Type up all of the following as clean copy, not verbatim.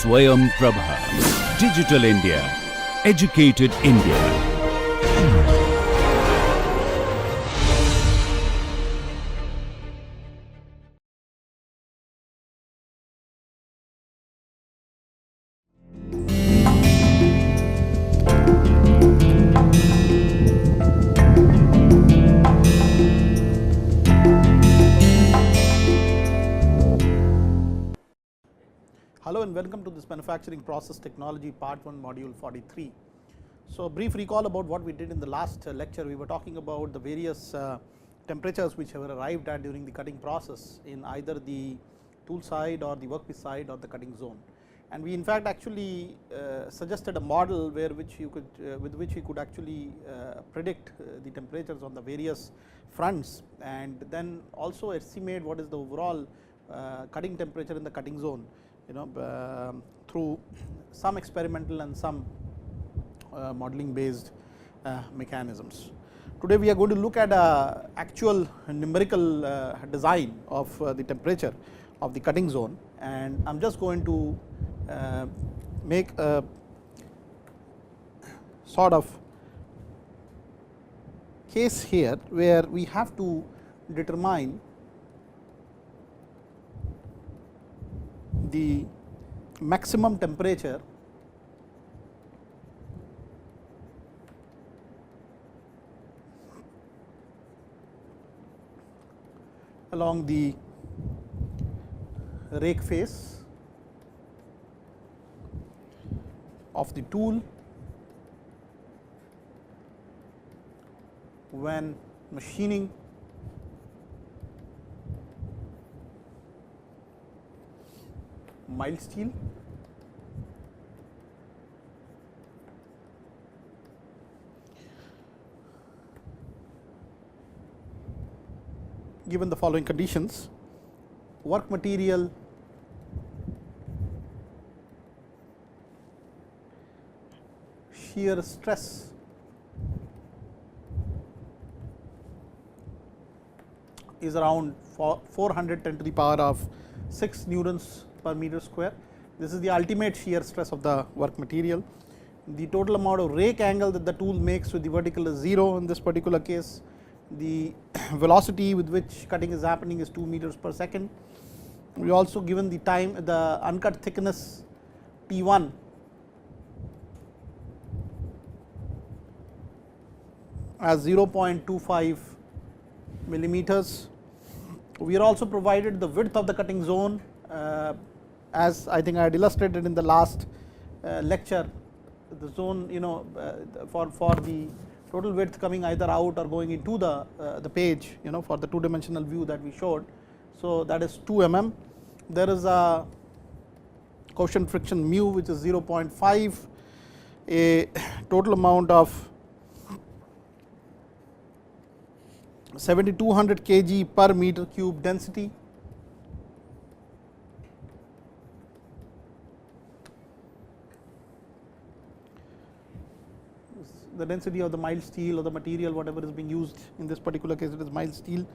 Swayam Prabha. Digital India. Educated India. Hello and welcome to this manufacturing process technology part 1 module 43. So, a brief recall about what we did in the last lecture. We were talking about the various temperatures which have arrived at during the cutting process in either the tool side or the workpiece side or the cutting zone, and we in fact actually suggested a model where which you could with which we could actually predict the temperatures on the various fronts, and then also estimate what is the overall cutting temperature in the cutting zone, through some experimental and some modeling based mechanisms. Today we are going to look at a actual numerical design of the temperature of the cutting zone, and I am just going to make a sort of case here where we have to determine the maximum temperature along the rake face of the tool when machining mild steel given the following conditions: work material shear stress is around 410 to the power of 6 newtons per meter square. This is the ultimate shear stress of the work material. The total amount of rake angle that the tool makes with the vertical is 0 in this particular case. The velocity with which cutting is happening is 2 meters per second. We also given the time, the uncut thickness T1 as 0.25 millimeters. We are also provided the width of the cutting zone, as I think I had illustrated in the last lecture. The zone, for the total width coming either out or going into the page, for the 2-dimensional view that we showed. So, that is 2 mm. There is a coefficient friction mu which is 0.5, a total amount of 7200 kg per meter cube density. The density of the mild steel or the material whatever is being used, in this particular case it is mild steel.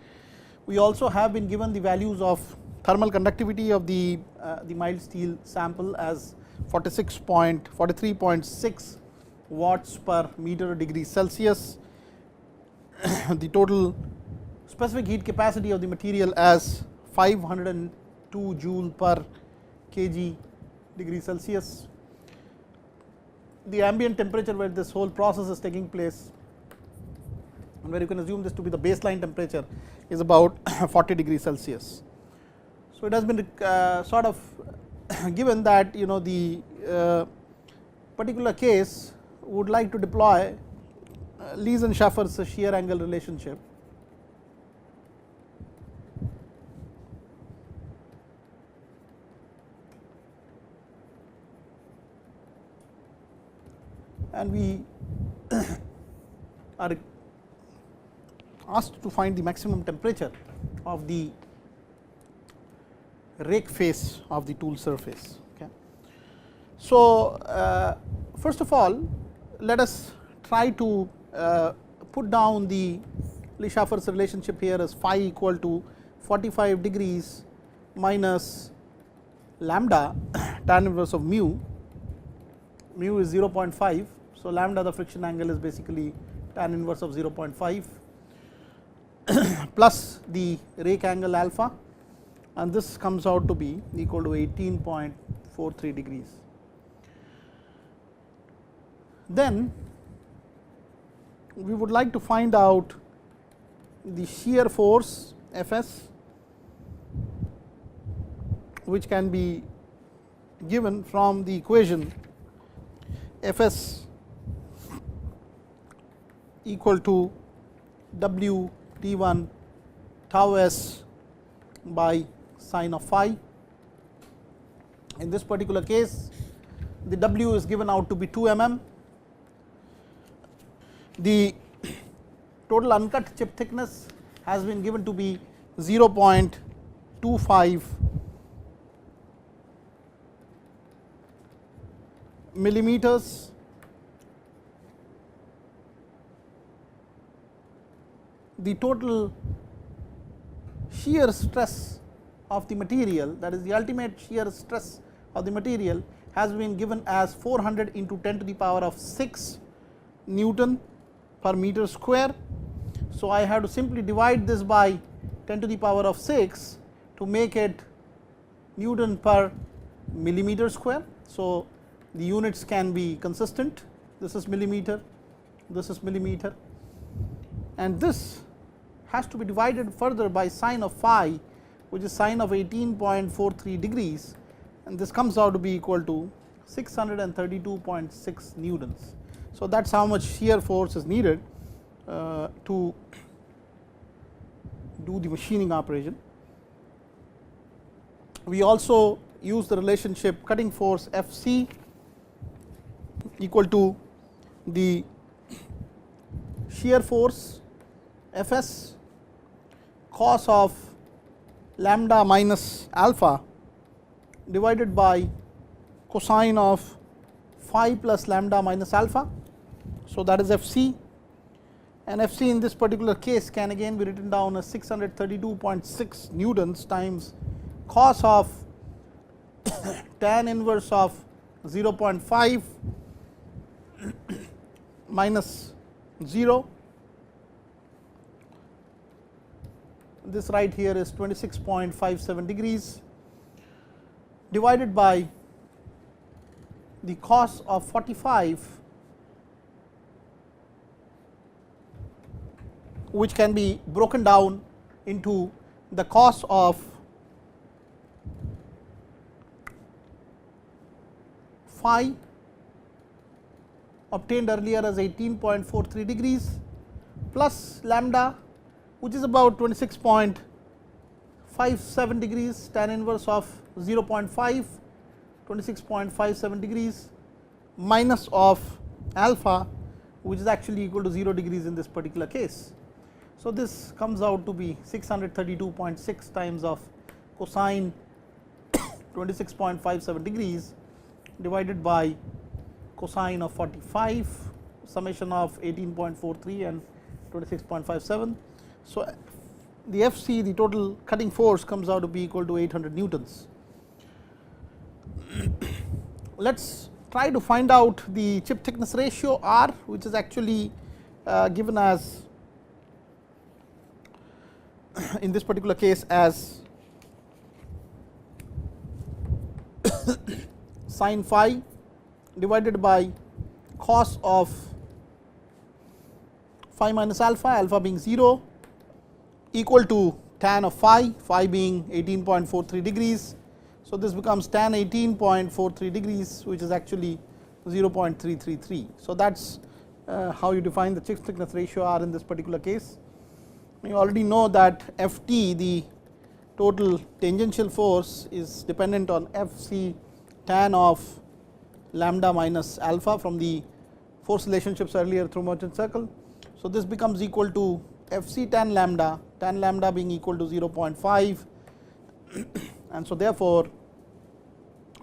We also have been given the values of thermal conductivity of the mild steel sample as 43.6 watts per meter degree Celsius. The total specific heat capacity of the material as 502 joule per kg degree Celsius. The ambient temperature where this whole process is taking place, and where you can assume this to be the baseline temperature, is about 40 degrees Celsius. So, it has been sort of given that the particular case would like to deploy Lees and Schaeffer's shear angle relationship, and we are asked to find the maximum temperature of the rake face of the tool surface. Okay. So, first of all let us try to put down the Lee-Schaeffer's relationship here as phi equal to 45 degrees minus lambda tan inverse of mu is 0.5. So, lambda the friction angle is basically tan inverse of 0.5 plus the rake angle alpha, and this comes out to be equal to 18.43 degrees. Then we would like to find out the shear force Fs, which can be given from the equation Fs equal to W T1 tau s by sine of phi. In this particular case, the W is given out to be 2 mm. The total uncut chip thickness has been given to be 0.25 millimeters. The total shear stress of the material, that is the ultimate shear stress of the material, has been given as 400 into 10 to the power of 6 Newton per meter square. So, I have to simply divide this by 10 to the power of 6 to make it Newton per millimeter square. So, the units can be consistent. This is millimeter, this is millimeter, and this has to be divided further by sine of phi, which is sine of 18.43 degrees, and this comes out to be equal to 632.6 newtons. So, that is how much shear force is needed to do the machining operation. We also use the relationship cutting force Fc equal to the shear force Fs cos of lambda minus alpha divided by cosine of phi plus lambda minus alpha. So, that is Fc, and Fc in this particular case can again be written down as 632.6 newtons times cos of tan inverse of 0.5 minus 0. This right here is 26.57 degrees divided by the cos of 45, which can be broken down into the cos of phi obtained earlier as 18.43 degrees plus lambda, which is about 26.57 degrees, tan inverse of 0.5, 26.57 degrees, minus of alpha, which is actually equal to 0 degrees in this particular case. So, this comes out to be 632.6 times of cosine 26.57 degrees divided by cosine of 45, summation of 18.43 and 26.57. So, the Fc, the total cutting force, comes out to be equal to 800 newtons. Let us try to find out the chip thickness ratio R, which is actually given as in this particular case as sin phi divided by cos of phi minus alpha, alpha being 0, equal to tan of phi, phi being 18.43 degrees. So, this becomes tan 18.43 degrees, which is actually 0.333. So, that is how you define the chip thickness ratio R in this particular case. You already know that Ft, the total tangential force, is dependent on Fc tan of lambda minus alpha from the force relationships earlier through merchant circle. So, this becomes equal to Fc tan lambda being equal to 0.5, and so therefore,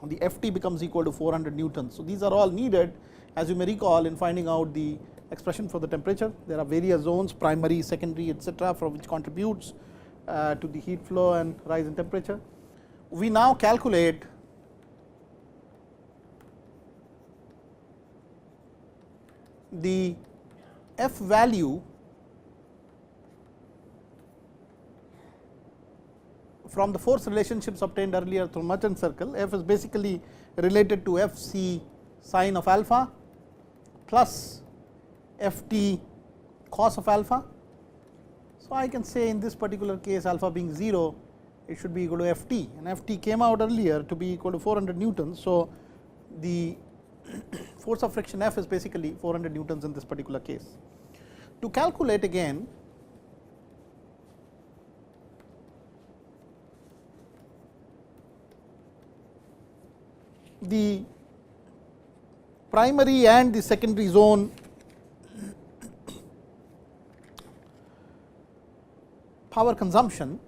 the Ft becomes equal to 400 newtons. So, these are all needed, as you may recall, in finding out the expression for the temperature. There are various zones, primary, secondary, etc., from which contributes to the heat flow and rise in temperature. We now calculate the F value from the force relationships obtained earlier through merchant circle. F is basically related to F c sine of alpha plus F t cos of alpha. So, I can say in this particular case alpha being 0, it should be equal to F t, and F t came out earlier to be equal to 400 newtons. So, the force of friction F is basically 400 newtons in this particular case. To calculate again the primary and the secondary zone power consumption,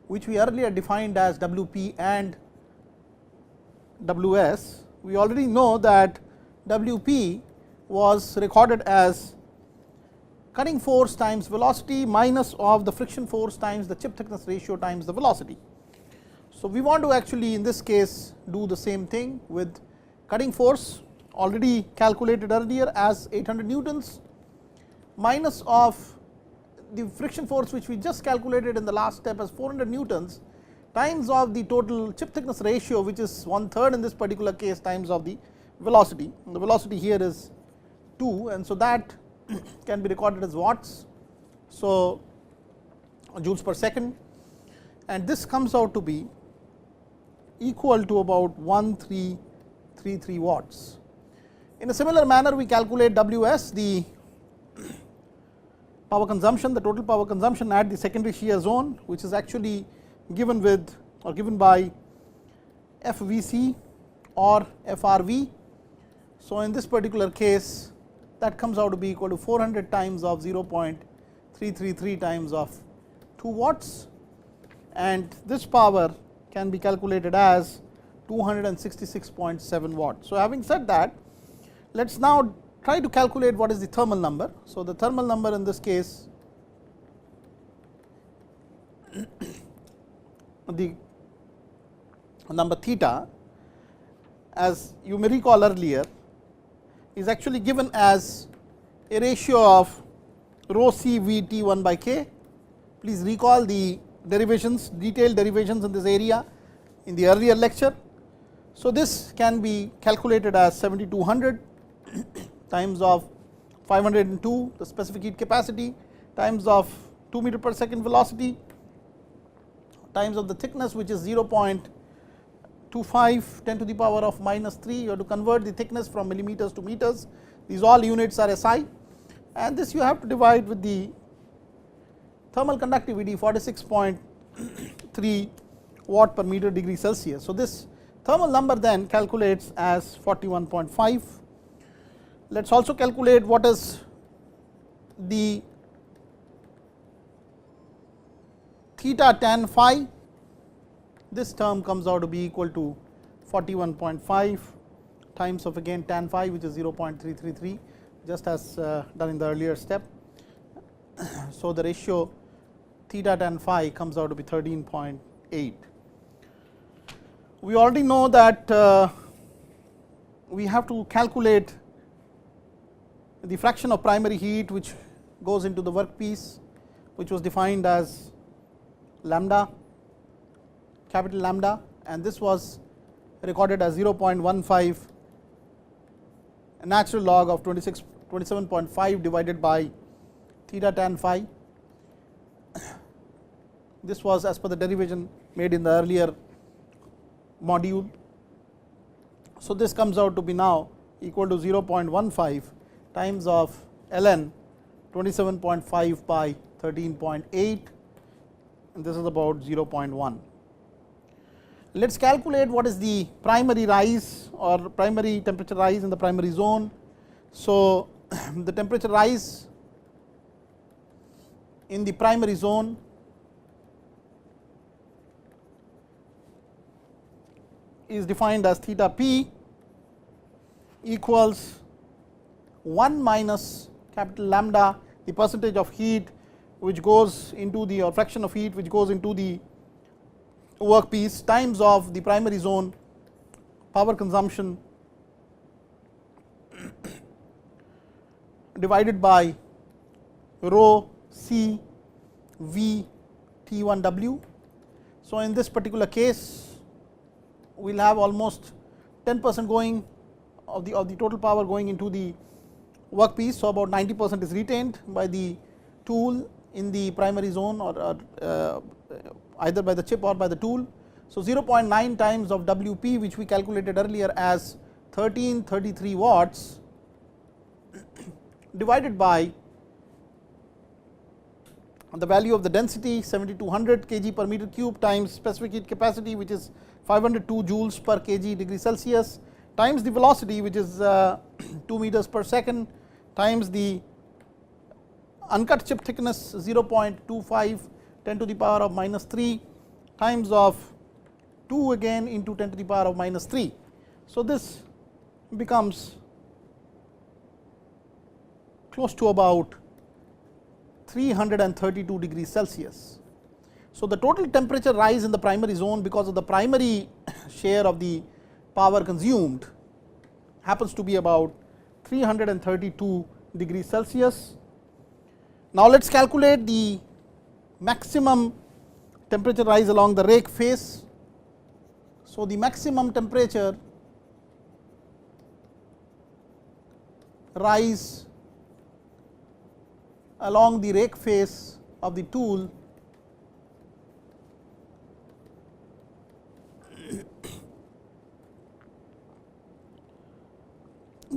which we earlier defined as Wp and Ws, we already know that Wp was recorded as cutting force times velocity minus of the friction force times the chip thickness ratio times the velocity. So, we want to actually in this case do the same thing with cutting force already calculated earlier as 800 newtons minus of the friction force which we just calculated in the last step as 400 newtons times of the total chip thickness ratio, which is 1/3 in this particular case, times of the velocity. And the velocity here is 2, and so that can be recorded as watts, so joules per second, and this comes out to be equal to about 1333 watts. In a similar manner, we calculate Ws, the power consumption, the total power consumption at the secondary shear zone, which is actually given with or given by FVC or FRV. So, in this particular case, that comes out to be equal to 400 times of 0.333 times of 2 watts, and this power can be calculated as 266.7 watts. So, having said that, let us now try to calculate what is the thermal number. So, the thermal number in this case, the number theta, as you may recall earlier, is actually given as a ratio of rho c v t 1 by k. Please recall the derivations, detailed derivations in this area in the earlier lecture. So, this can be calculated as 7200 times of 502 the specific heat capacity times of 2 meter per second velocity times of the thickness, which is 0.25 10 to the power of minus 3. You have to convert the thickness from millimeters to meters. These all units are SI, and this you have to divide with the thermal conductivity 46.3 watt per meter degree Celsius. So, this thermal number then calculates as 41.5. Let us also calculate what is the theta tan phi. This term comes out to be equal to 41.5 times of again tan phi, which is 0.333, just as done in the earlier step. So, the ratio theta tan phi comes out to be 13.8. We already know that we have to calculate the fraction of primary heat which goes into the workpiece, which was defined as lambda, capital lambda, and this was recorded as 0.15 natural log of 27.5 divided by theta tan phi. This was as per the derivation made in the earlier module. So, this comes out to be now equal to 0.15 times of ln 27.5 by 13.8, and this is about 0.1. Let us calculate what is the primary rise or primary temperature rise in the primary zone. So, the temperature rise in the primary zone is defined as theta p equals 1 minus capital lambda, the percentage of heat which goes into the, or fraction of heat which goes into the workpiece, times of the primary zone power consumption divided by rho C V T1 W. So, in this particular case we will have almost 10% going of the total power going into the workpiece. So, about 90% is retained by the tool in the primary zone, or either by the chip or by the tool. So, 0.9 times of WP, which we calculated earlier as 1333 watts, divided by the value of the density 7200 kg per meter cube times specific heat capacity, which is 502 joules per kg degree Celsius, times the velocity, which is 2 meters per second, times the uncut chip thickness 0.25 10 to the power of minus 3 times of 2 again into 10 to the power of minus 3. So, this becomes close to about 332 degrees Celsius. So, the total temperature rise in the primary zone because of the primary share of the power consumed happens to be about 332 degrees Celsius. Now, let us calculate the maximum temperature rise along the rake face. So, the maximum temperature rise along the rake face of the tool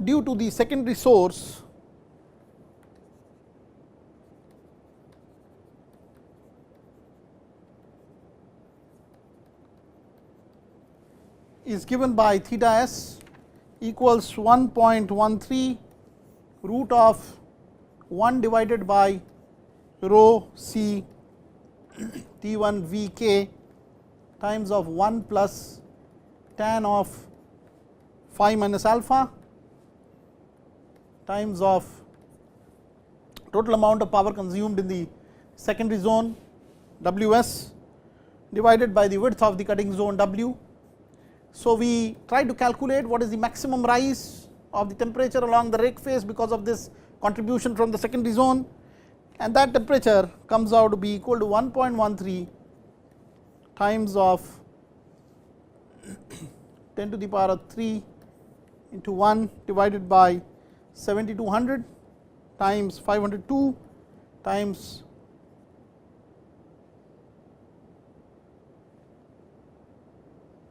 due to the secondary source is given by theta s equals 1.13 root of 1 divided by rho C T1 V K times of 1 plus tan of phi minus alpha times of total amount of power consumed in the secondary zone Ws divided by the width of the cutting zone W. So, we try to calculate what is the maximum rise of the temperature along the rake face because of this contribution from the secondary zone, and that temperature comes out to be equal to 1.13 times of 10 to the power of 3 into 1 divided by 7200 times 502 times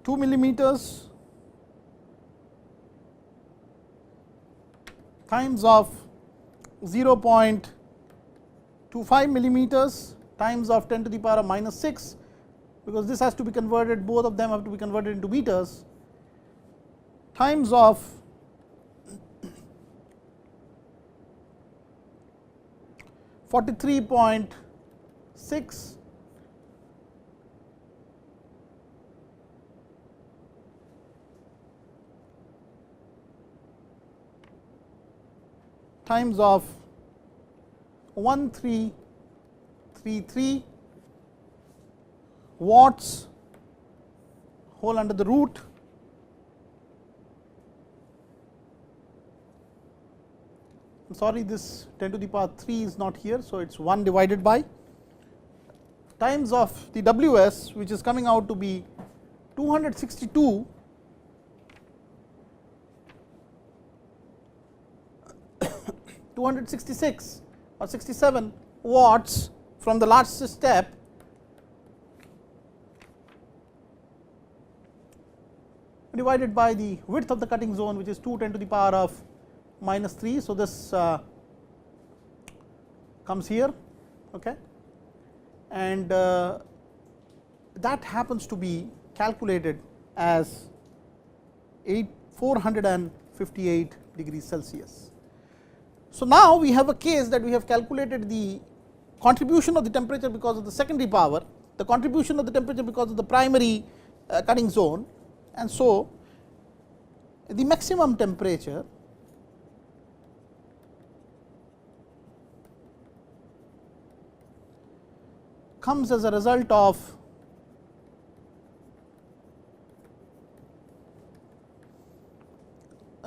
2 millimeters times of 0.25 millimeters times of 10 to the power of minus 6, because this has to be converted, both of them have to be converted into meters, times of 43.6 times of 1333 watts whole under the root I'm sorry, this 10 to the power 3 is not here. So, it is 1 divided by times of the Ws, which is coming out to be 262 266 or 67 watts from the last step divided by the width of the cutting zone, which is 2 10 to the power of minus 3. So, this comes here, okay, and that happens to be calculated as 458 degrees Celsius. So, now we have a case that we have calculated the contribution of the temperature because of the secondary power, the contribution of the temperature because of the primary cutting zone, and so the maximum temperature comes as a result of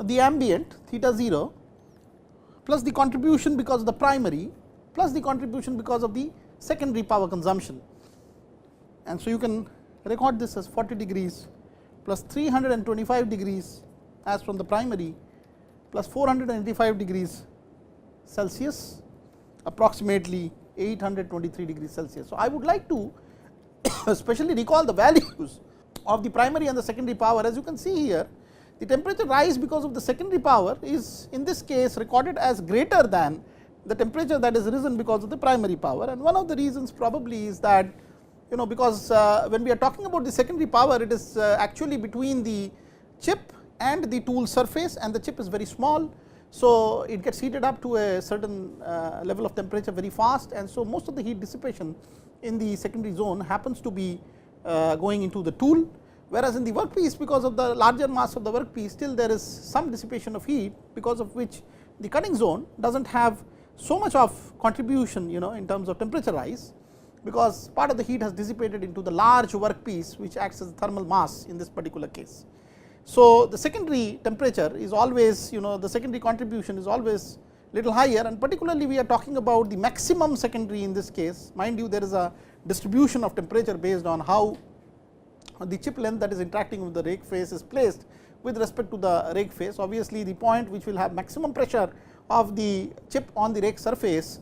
the ambient theta 0 plus the contribution because of the primary plus the contribution because of the secondary power consumption. And so you can record this as 40 degrees plus 325 degrees as from the primary plus 485 degrees Celsius, approximately 823 degrees Celsius. So I would like to especially recall the values of the primary and the secondary power. As you can see here, the temperature rise because of the secondary power is in this case recorded as greater than the temperature that is risen because of the primary power, and one of the reasons probably is that because when we are talking about the secondary power, it is actually between the chip and the tool surface, and the chip is very small. So it gets heated up to a certain level of temperature very fast, and so most of the heat dissipation in the secondary zone happens to be going into the tool, whereas in the workpiece, because of the larger mass of the workpiece, still there is some dissipation of heat, because of which the cutting zone does not have so much of contribution in terms of temperature rise, because part of the heat has dissipated into the large workpiece, which acts as thermal mass in this particular case. So the secondary temperature is always, the secondary contribution is always little higher, and particularly we are talking about the maximum secondary in this case. Mind you, there is a distribution of temperature based on how the chip length that is interacting with the rake face is placed with respect to the rake face. Obviously the point which will have maximum pressure of the chip on the rake surface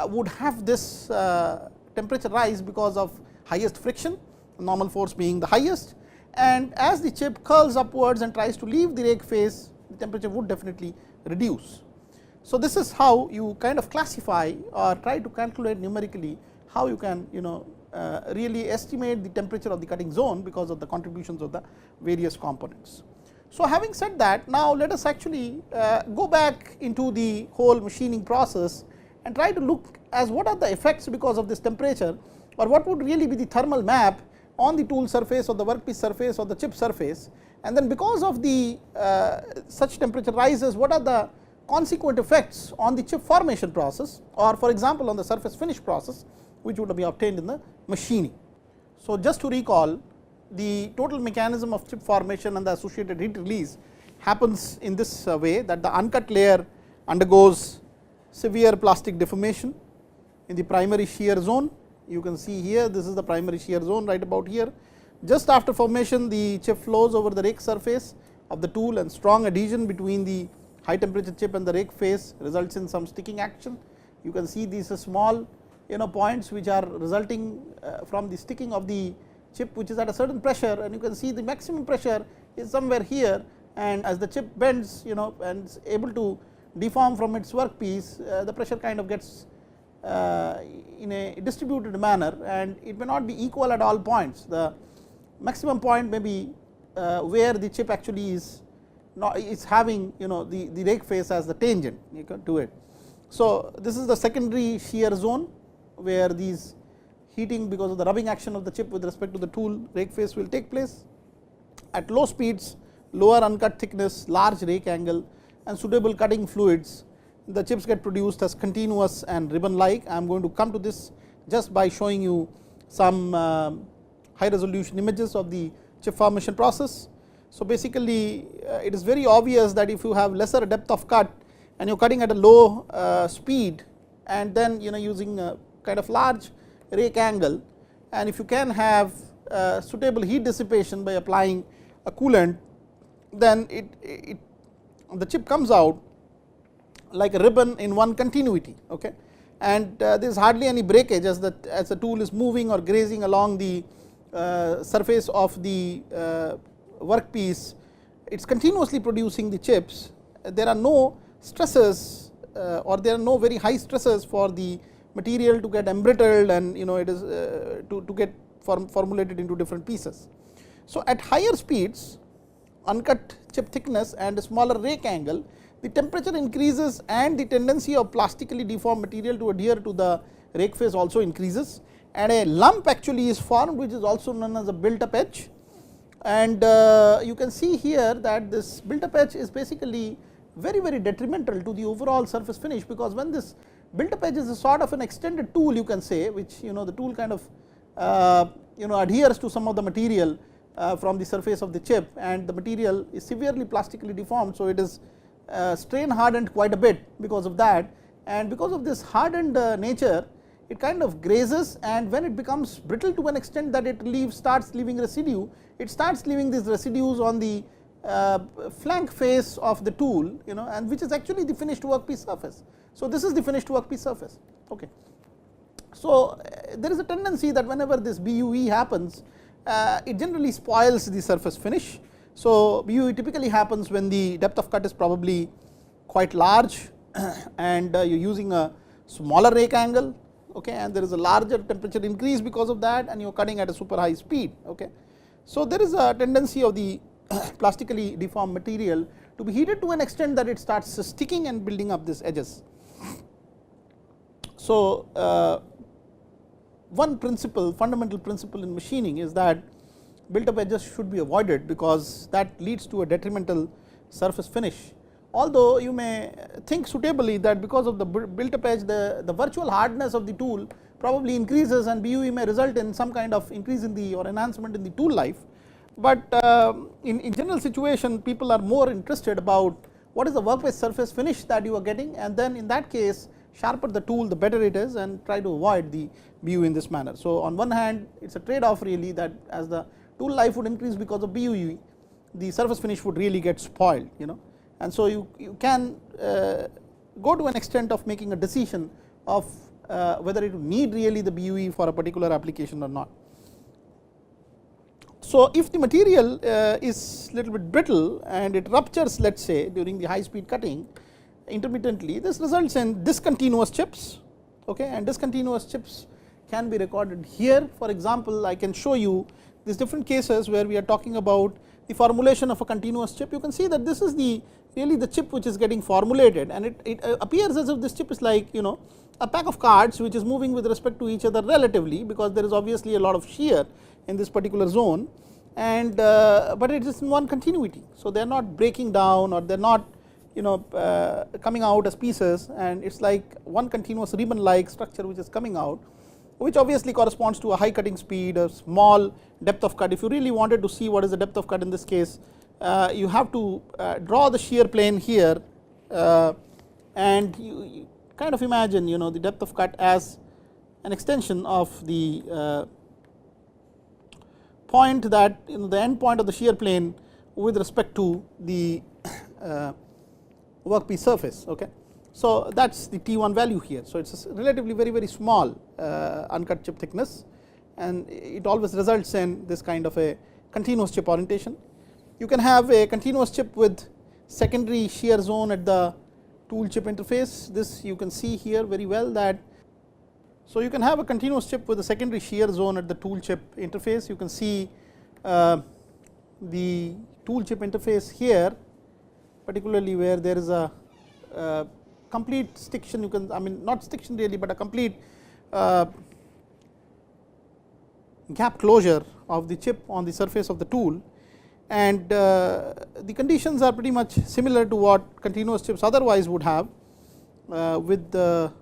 would have this temperature rise because of highest friction, normal force being the highest, and as the chip curls upwards and tries to leave the rake face, the temperature would definitely reduce. So this is how you kind of classify or try to calculate numerically how you can really estimate the temperature of the cutting zone because of the contributions of the various components. So having said that, now let us actually go back into the whole machining process and try to look as what are the effects because of this temperature, or what would really be the thermal map on the tool surface or the workpiece surface or the chip surface, and then because of the such temperature rises, what are the consequent effects on the chip formation process, or for example on the surface finish process, which would be obtained in the machining. So just to recall, the total mechanism of chip formation and the associated heat release happens in this way, that the uncut layer undergoes severe plastic deformation in the primary shear zone. You can see here, this is the primary shear zone right about here. Just after formation, the chip flows over the rake surface of the tool, and strong adhesion between the high temperature chip and the rake face results in some sticking action. You can see these small points which are resulting from the sticking of the chip, which is at a certain pressure, and you can see the maximum pressure is somewhere here, and as the chip bends and is able to deform from its workpiece, the pressure kind of gets in a distributed manner, and it may not be equal at all points. The maximum point may be where the chip actually is having the rake face as the tangent to it. So this is the secondary shear zone, where these heating because of the rubbing action of the chip with respect to the tool rake face will take place. At low speeds, lower uncut thickness, large rake angle, and suitable cutting fluids, the chips get produced as continuous and ribbon like. I am going to come to this just by showing you some high resolution images of the chip formation process. So basically it is very obvious that if you have lesser depth of cut and you are cutting at a low speed, and then using a kind of large rake angle, and if you can have suitable heat dissipation by applying a coolant, then the chip comes out like a ribbon in one continuity, okay? And there is hardly any breakage as the tool is moving or grazing along the surface of the workpiece. It is continuously producing the chips. There are no stresses or there are no very high stresses for the material to get embrittled and it is to get formulated into different pieces. So at higher speeds, uncut chip thickness and a smaller rake angle, the temperature increases and the tendency of plastically deformed material to adhere to the rake face also increases, and a lump actually is formed, which is also known as a built up edge. And you can see here that this built up edge is basically very detrimental to the overall surface finish, because when this built up edge is a sort of an extended tool, you can say, which the tool kind of adheres to some of the material from the surface of the chip, and the material is severely plastically deformed. So it is strain hardened quite a bit because of that, and because of this hardened nature it kind of grazes, and when it becomes brittle to an extent that it starts leaving residue, it starts leaving these residues on the flank face of the tool, and which is actually the finished workpiece surface. So this is the finished workpiece surface. Okay. So there is a tendency that whenever this BUE happens, it generally spoils the surface finish. So BUE typically happens when the depth of cut is probably quite large and you are using a smaller rake angle, okay, and there is a larger temperature increase because of that, and you are cutting at a super high speed. Okay. So there is a tendency of the plastically deformed material to be heated to an extent that it starts sticking and building up these edges. So one principle, fundamental principle in machining is that built up edges should be avoided, because that leads to a detrimental surface finish. Although you may think suitably that because of the built up edge, the virtual hardness of the tool probably increases, and BUE may result in some kind of increase in the or enhancement in the tool life. But in general situation, people are more interested about what is the workpiece surface finish that you are getting, and then in that case sharper the tool the better it is, and try to avoid the BUE in this manner. So on one hand it is a trade off really, that as the tool life would increase because of BUE, the surface finish would really get spoiled, and so you can go to an extent of making a decision of whether it would need really the BUE for a particular application or not. So if the material is little bit brittle and it ruptures, let us say during the high speed cutting intermittently, this results in discontinuous chips, okay, and discontinuous chips can be recorded here. For example, I can show you these different cases where we are talking about the formulation of a continuous chip. You can see that this is really the chip which is getting formulated, and it appears as if this chip is like a pack of cards which is moving with respect to each other relatively, because there is obviously a lot of shear in this particular zone, and but it is in one continuity. So they are not breaking down, or they are not coming out as pieces, and it is like one continuous ribbon like structure which is coming out, which obviously corresponds to a high cutting speed, a small depth of cut. If you really wanted to see what is the depth of cut in this case, you have to draw the shear plane here, and you kind of imagine the depth of cut as an extension of the point that the end point of the shear plane with respect to the workpiece surface. Okay. So that is the T1 value here. So it is relatively very small uncut chip thickness, and it always results in this kind of a continuous chip orientation. You can have a continuous chip with secondary shear zone at the tool chip interface. This you can see here very well that, so you can have a continuous chip with a secondary shear zone at the tool chip interface. You can see the tool chip interface here, particularly where there is a complete stiction, not stiction really, but a complete gap closure of the chip on the surface of the tool, and the conditions are pretty much similar to what continuous chips otherwise would have, with a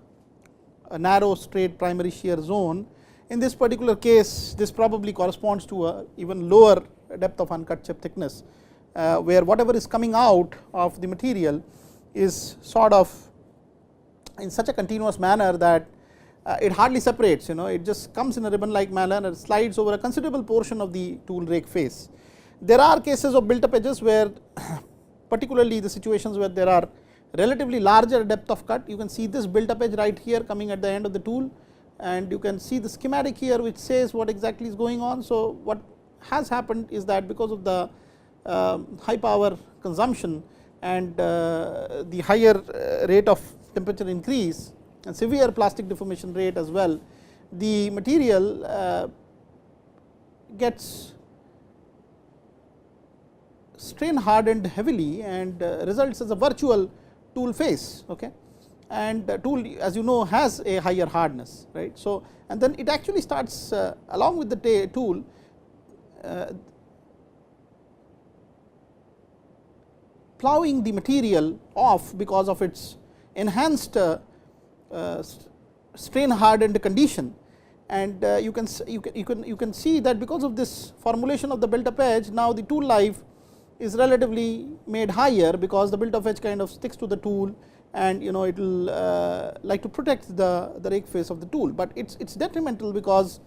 narrow straight primary shear zone. In this particular case, this probably corresponds to a even lower depth of uncut chip thickness, where whatever is coming out of the material is sort of in such a continuous manner that it hardly separates, it just comes in a ribbon like manner and slides over a considerable portion of the tool rake face. There are cases of built up edges where particularly the situations where there are relatively larger depth of cut. You can see this built up edge right here coming at the end of the tool, and you can see the schematic here which says what exactly is going on. So what has happened is that because of the high power consumption and the higher rate of temperature increase and severe plastic deformation rate as well, the material gets strain hardened heavily and results as a virtual tool face. Okay. And tool, as you know, has a higher hardness, right. So and then it actually starts along with the tool plowing the material off because of its enhanced strain hardened condition, and you can see that because of this formulation of the built up edge, now the tool life is relatively made higher, because the built up edge kind of sticks to the tool, and it will like to protect the rake face of the tool, but it is detrimental, because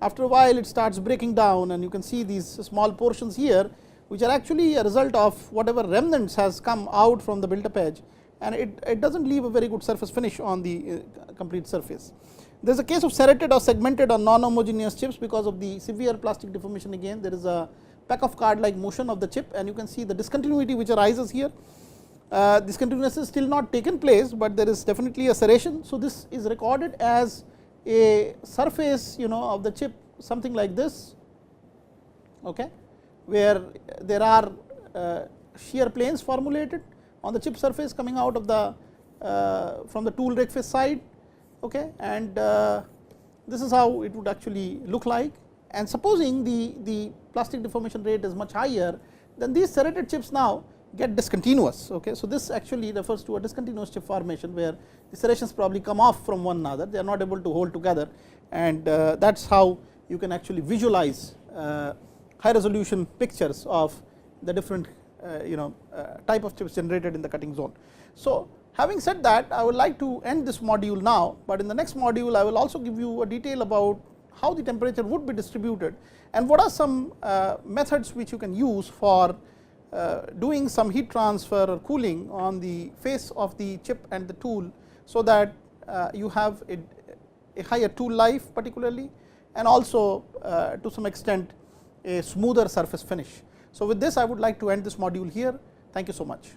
after a while it starts breaking down, and you can see these small portions here, which are actually a result of whatever remnants has come out from the built up edge, and it does not leave a very good surface finish on the complete surface. There is a case of serrated or segmented or non-homogeneous chips because of the severe plastic deformation. Again, there is a pack of card like motion of the chip, and you can see the discontinuity which arises here. This continuous is still not taken place, but there is definitely a serration. So, this is recorded as a surface of the chip, something like this, okay, where there are shear planes formulated on the chip surface coming out of the from the tool rake face side, okay, and this is how it would actually look like. And supposing the plastic deformation rate is much higher, then these serrated chips now get discontinuous. Okay. So, this actually refers to a discontinuous chip formation, where the serrations probably come off from one another, they are not able to hold together, and that is how you can actually visualize high resolution pictures of the different type of chips generated in the cutting zone. So, having said that, I would like to end this module now, but in the next module I will also give you a detail about how the temperature would be distributed, and what are some methods which you can use for doing some heat transfer or cooling on the face of the chip and the tool, so that you have a higher tool life particularly, and also to some extent a smoother surface finish. So, with this I would like to end this module here. Thank you so much.